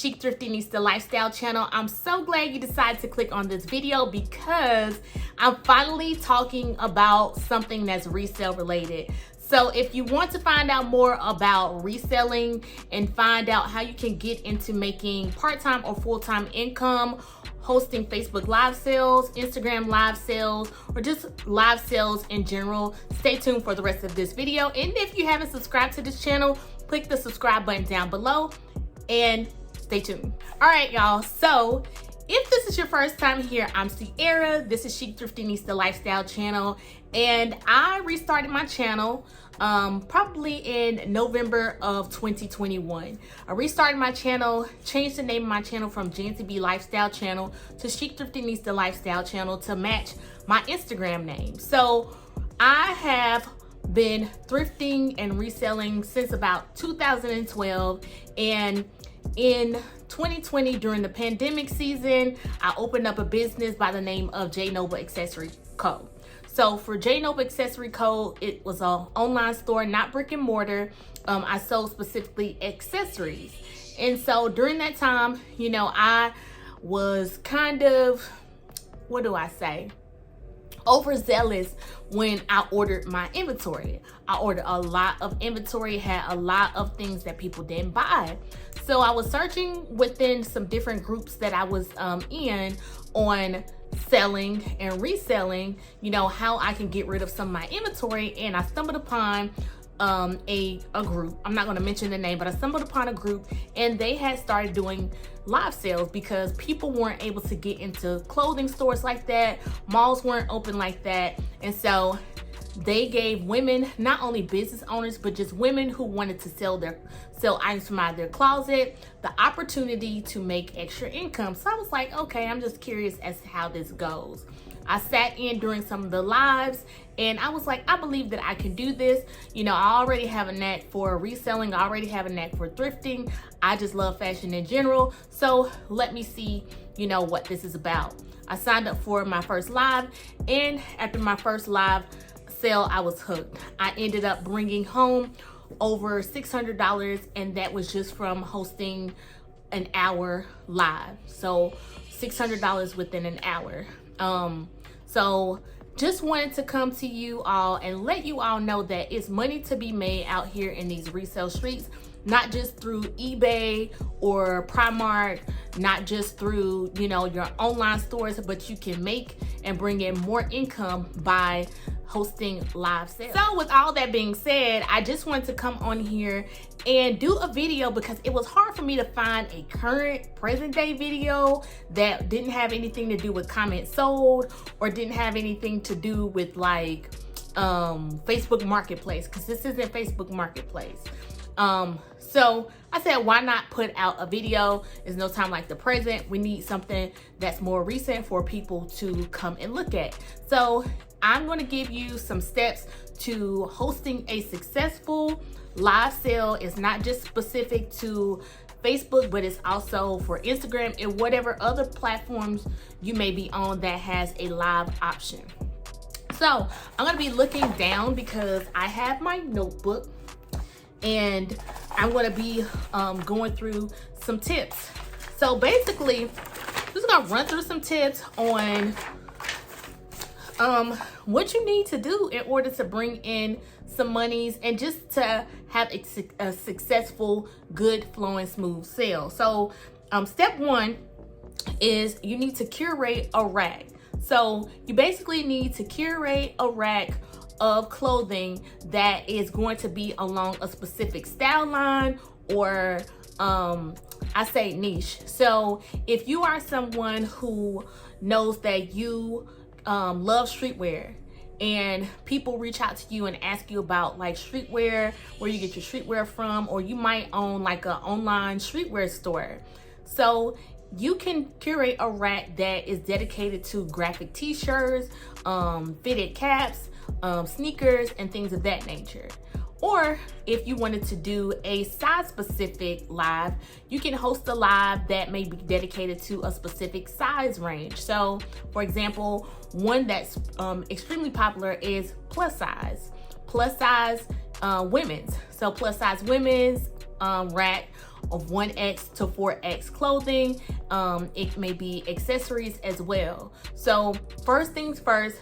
Chic Thriftinista Lifestyle channel. I'm so glad you decided to click on this video because I'm finally talking about something that's resale related. So if you want to find out more about reselling and find out how you can get into making part-time or full-time income, hosting Facebook live sales, Instagram live sales, or just live sales in general, stay tuned for the rest of this video. And if you haven't subscribed to this channel, click the subscribe button down below and stay tuned. All right, y'all. So if this is your first time here, I'm Sierra. This is Chic Thriftinista Lifestyle channel, and I restarted my channel probably in November of 2021. I restarted my channel, changed the name of my channel from JNCB Lifestyle channel to Chic Thriftinista Lifestyle channel to match my Instagram name. So I have been thrifting and reselling since about 2012, and in 2020 during the pandemic season, I opened up a business by the name of J Noble Accessory Co. So for J Noble Accessory Co, it was an online store, not brick and mortar. I sold specifically accessories. And so during that time, you know, I was kind of, what do I say, overzealous when I ordered my inventory. I ordered a lot of inventory, had a lot of things that people didn't buy. So I was searching within some different groups that I was in on selling and reselling, you know, how I can get rid of some of my inventory. And I stumbled upon a group. I'm not going to mention the name, but I stumbled upon a group, and they had started doing live sales because people weren't able to get into clothing stores like that. Malls weren't open like that. And so they gave women, not only business owners, but just women who wanted to sell items from out of their closet, the opportunity to make extra income. So I was like, okay, I'm just curious as to how this goes. I sat in during some of the lives, and I was like, I believe that I can do this. You know, I already have a knack for reselling. I already have a knack for thrifting. I just love fashion in general. So let me see, you know, what this is about. I signed up for my first live, and after my first live sale, I was hooked. I ended up bringing home over $600, and that was just from hosting an hour live. So $600 within an hour. So just wanted to come to you all and let you all know that it's money to be made out here in these resale streets, not just through eBay or Primark, not just through, you know, your online stores, but you can make and bring in more income by hosting live sales. So with all that being said, I just wanted to come on here and do a video because it was hard for me to find a current present day video that didn't have anything to do with comments sold or didn't have anything to do with like Facebook Marketplace, because this isn't Facebook Marketplace. So I said, why not put out a video? There's no time like the present. We need something that's more recent for people to come and look at. So I'm going to give you some steps to hosting a successful live sale. It's not just specific to Facebook, but it's also for Instagram and whatever other platforms you may be on that has a live option. So I'm going to be looking down because I have my notebook, and I'm going to be going through some tips. So basically, I'm just going to run through some tips on what you need to do in order to bring in some monies and just to have a successful, good flowing, smooth sale. So step one is you need to curate a rack. So you basically need to curate a rack of clothing that is going to be along a specific style line, or I say niche. So if you are someone who knows that you love streetwear, and people reach out to you and ask you about like streetwear, where you get your streetwear from, or you might own like an online streetwear store. So you can curate a rack that is dedicated to graphic t-shirts, fitted caps, sneakers, and things of that nature. Or if you wanted to do a size specific live, you can host a live that may be dedicated to a specific size range. So for example, one that's extremely popular is plus size women's. So plus size women's rack of 1X to 4X clothing. It may be accessories as well. So first things first,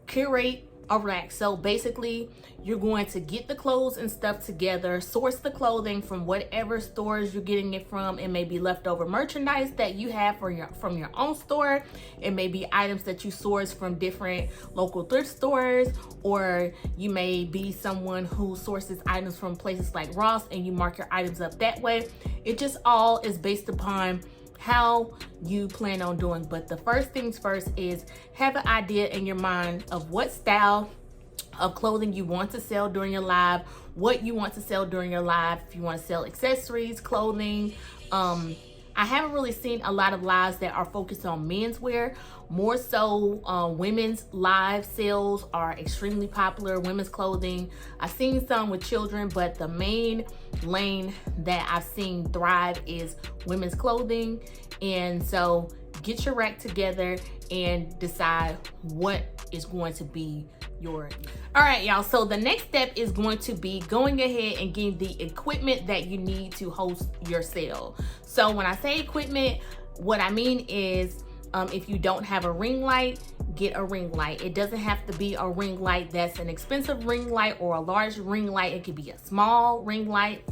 curate a rack. So basically you're going to get the clothes and stuff together, source the clothing from whatever stores you're getting it from. It may be leftover merchandise that you have from your own store. It may be items that you source from different local thrift stores, or you may be someone who sources items from places like Ross and you mark your items up that way. It just all is based upon how you plan on doing. But the first things first is have an idea in your mind of what style of clothing you want to sell during your live, what you want to sell during your live. If you want to sell accessories, clothing, I haven't really seen a lot of lives that are focused on menswear. More so, women's live sales are extremely popular, women's clothing. I've seen some with children, but the main lane that I've seen thrive is women's clothing. And so get your rack together and decide what is going to be your. All right, y'all, so the next step is going to be going ahead and getting the equipment that you need to host your sale. So when I say equipment, what I mean is if you don't have a ring light, get a ring light. It doesn't have to be a ring light that's an expensive ring light or a large ring light. It could be a small ring light.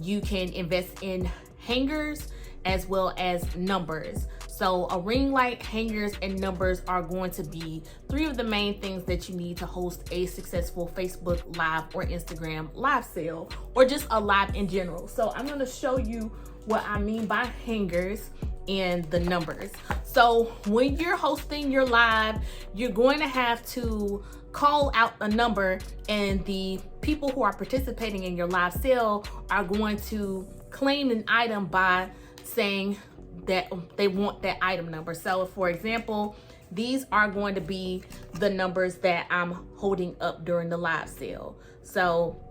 You can invest in hangers as well as numbers. So a ring light, hangers, and numbers are going to be three of the main things that you need to host a successful Facebook Live or Instagram live sale, or just a live in general. So I'm going to show you what I mean by hangers and the numbers. So when you're hosting your live, you're going to have to call out a number, and the people who are participating in your live sale are going to claim an item by saying that they want that item number. So for example, these are going to be the numbers that I'm holding up during the live sale. So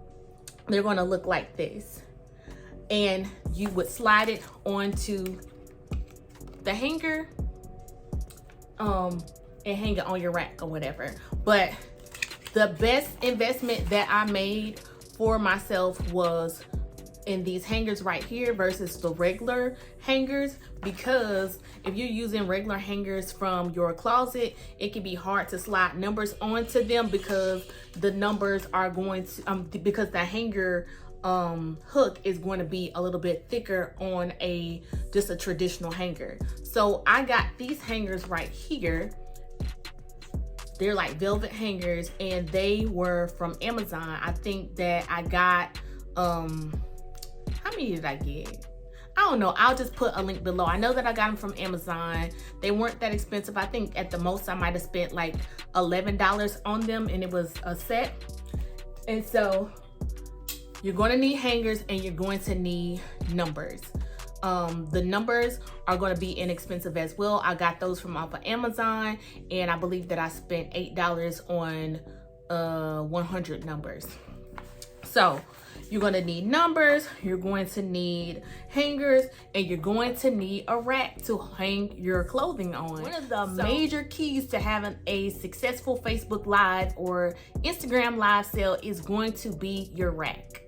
they're going to look like this, and you would slide it onto the hanger and hang it on your rack or whatever. But the best investment that I made for myself was in these hangers right here versus the regular hangers, because if you're using regular hangers from your closet, it can be hard to slide numbers onto them because the numbers are going to because the hanger hook is going to be a little bit thicker on just a traditional hanger. So I got these hangers right here. They're like velvet hangers, and they were from Amazon. I think that I got how many did I get? I don't know. I'll just put a link below. I know that I got them from Amazon. They weren't that expensive. I think at the most I might have spent like $11 on them, and it was a set. And so you're going to need hangers and you're going to need numbers. The numbers are going to be inexpensive as well. I got those from off of Amazon, and I believe that I spent $8 on 100 numbers. So you're going to need numbers, you're going to need hangers, and you're going to need a rack to hang your clothing on. One of the major keys to having a successful Facebook Live or Instagram Live sale is going to be your rack.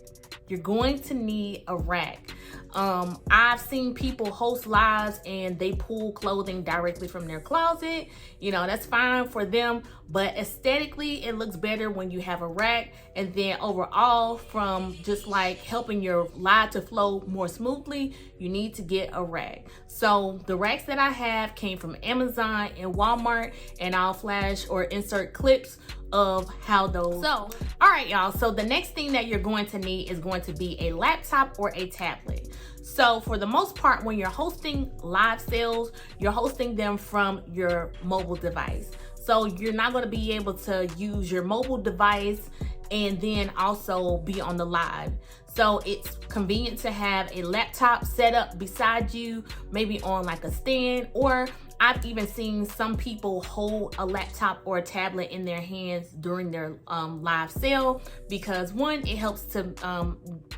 You're going to need a rack. I've seen people host lives and they pull clothing directly from their closet. You know, that's fine for them, but aesthetically it looks better when you have a rack. And then overall, from just like helping your live to flow more smoothly, you need to get a rack. So the racks that I have came from Amazon and Walmart, and I'll flash or insert clips of how those. So all right, y'all, so the next thing that you're going to need is going to be a laptop or a tablet. So for the most part, when you're hosting live sales, you're hosting them from your mobile device. So you're not going to be able to use your mobile device and then also be on the live. So it's convenient to have a laptop set up beside you, maybe on like a stand, or I've even seen some people hold a laptop or a tablet in their hands during their live sale, because one, it helps to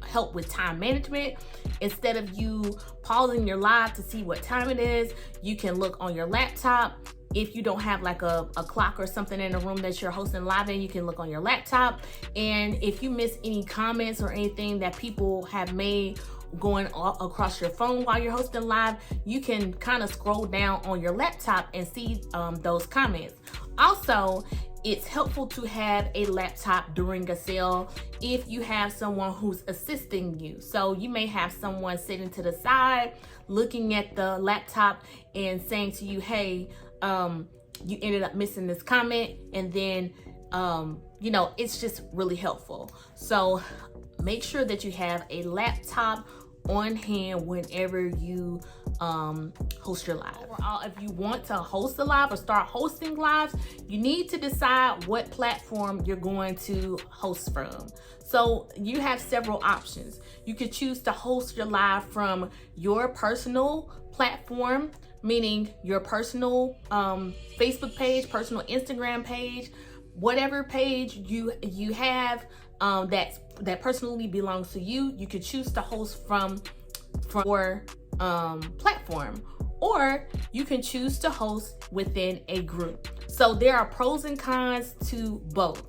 help with time management. Instead of you pausing your live to see what time it is, you can look on your laptop. If you don't have like a clock or something in the room that you're hosting live in, you can look on your laptop. And if you miss any comments or anything that people have made going across your phone while you're hosting live, you can kind of scroll down on your laptop and see those comments. Also, it's helpful to have a laptop during a sale if you have someone who's assisting you. So you may have someone sitting to the side looking at the laptop and saying to you, hey, you ended up missing this comment, and then you know, it's just really helpful. So make sure that you have a laptop on hand whenever you host your live. Overall, if you want to host a live or start hosting lives, you need to decide what platform you're going to host from. So you have several options. You could choose to host your live from your personal platform, meaning your personal Facebook page, personal Instagram page, whatever page you have that personally belongs to you. You could choose to host from your platform, or you can choose to host within a group. So there are pros and cons to both.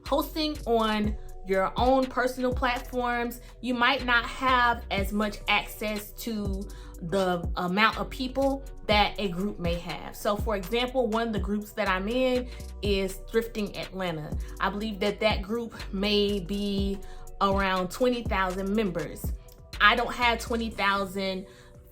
Hosting on your own personal platforms, you might not have as much access to the amount of people that a group may have. So for example, one of the groups that I'm in is Thrifting Atlanta. I believe that group may be around 20,000 members. I don't have 20,000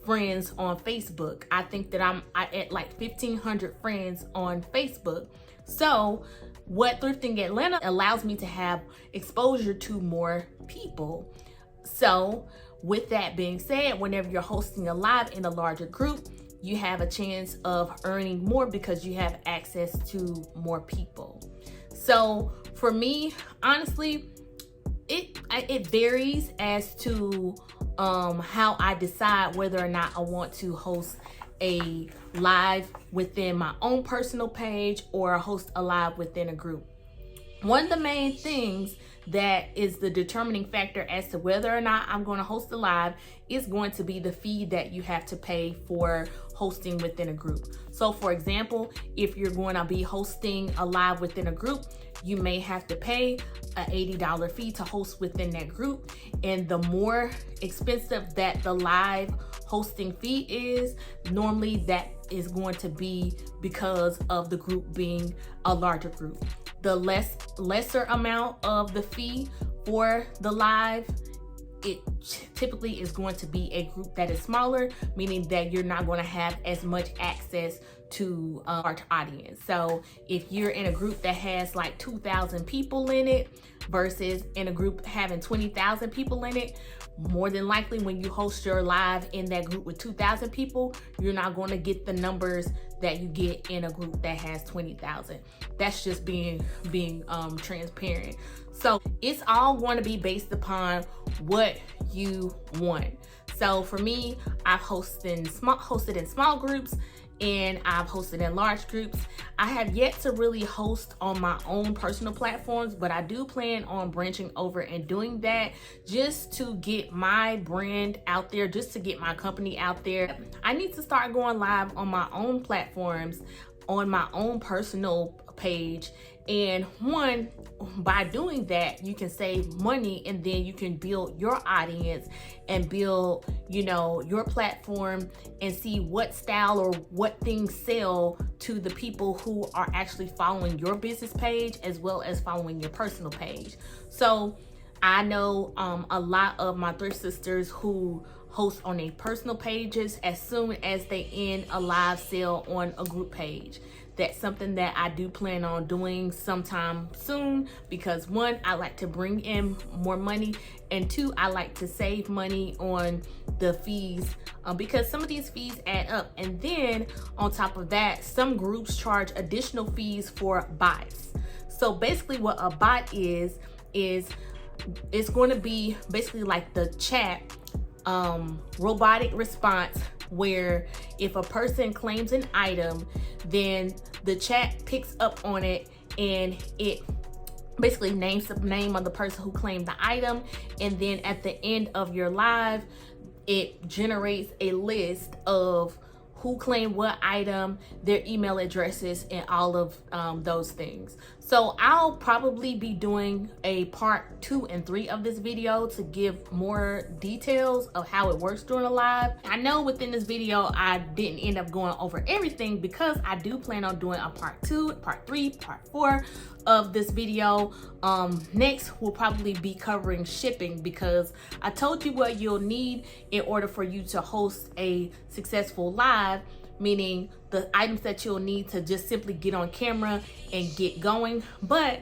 friends on Facebook. I think that I'm at like 1,500 friends on Facebook. So what Thrifting Atlanta allows me to have exposure to more people. So with that being said, whenever you're hosting a live in a larger group, you have a chance of earning more because you have access to more people. So for me, honestly, it varies as to how I decide whether or not I want to host a live within my own personal page or host a live within a group. One of the main things that is the determining factor as to whether or not I'm going to host a live is going to be the fee that you have to pay for hosting within a group. So for example, if you're going to be hosting a live within a group, you may have to pay an $80 fee to host within that group. And the more expensive that the live hosting fee is, normally that is going to be because of the group being a larger group. The lesser amount of the fee for the live, it typically is going to be a group that is smaller, meaning that you're not going to have as much access to a large audience. So if you're in a group that has like 2,000 people in it versus in a group having 20,000 people in it, more than likely when you host your live in that group with 2,000 people, you're not going to get the numbers that you get in a group that has 20,000. That's just being transparent. So it's all going to be based upon what you want. So for me, I've hosted in small groups and I've hosted in large groups. I have yet to really host on my own personal platforms, but I do plan on branching over and doing that just to get my brand out there, just to get my company out there. I need to start going live on my own platforms, on my own personal page. And by doing that, you can save money, and then you can build your audience and build, your platform and see what style or what things sell to the people who are actually following your business page as well as following your personal page. So I know a lot of my thrift sisters who host on their personal pages as soon as they end a live sale on a group page. That's something that I do plan on doing sometime soon because one, I like to bring in more money, and two, I like to save money on the fees because some of these fees add up. And then on top of that, some groups charge additional fees for bots. So basically what a bot is it's going to be basically like the chat robotic response, where if a person claims an item, then the chat picks up on it and it basically names the name of the person who claimed the item, and then at the end of your live, it generates a list of who claimed what item, their email addresses, and all of those things. So I'll probably be doing a part 2 and 3 of this video to give more details of how it works during a live. I know within this video I didn't end up going over everything because I do plan on doing a part 2, part 3, part 4 of this video. Next we'll probably be covering shipping, because I told you what you'll need in order for you to host a successful live, meaning the items that you'll need to just simply get on camera and get going. But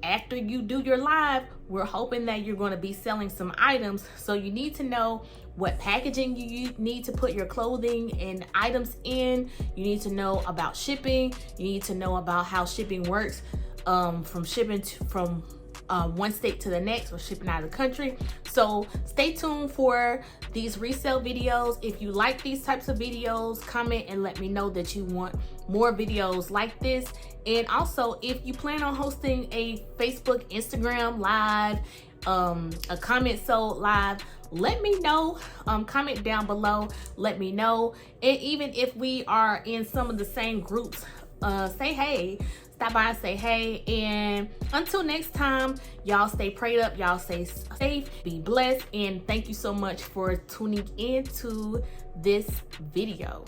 after you do your live, we're hoping that you're going to be selling some items, so you need to know what packaging you need to put your clothing and items in. You need to know about shipping. You need to know about how shipping works, from shipping from one state to the next, or shipping out of the country. So stay tuned for these resale videos. If you like these types of videos, comment and let me know that you want more videos like this. And also, if you plan on hosting a Facebook, Instagram live, a comment sold live, let me know. Comment down below, let me know. And even if we are in some of the same groups, say hey. Stop by and say hey. And until next time, y'all stay prayed up, y'all stay safe, be blessed, and thank you so much for tuning into this video.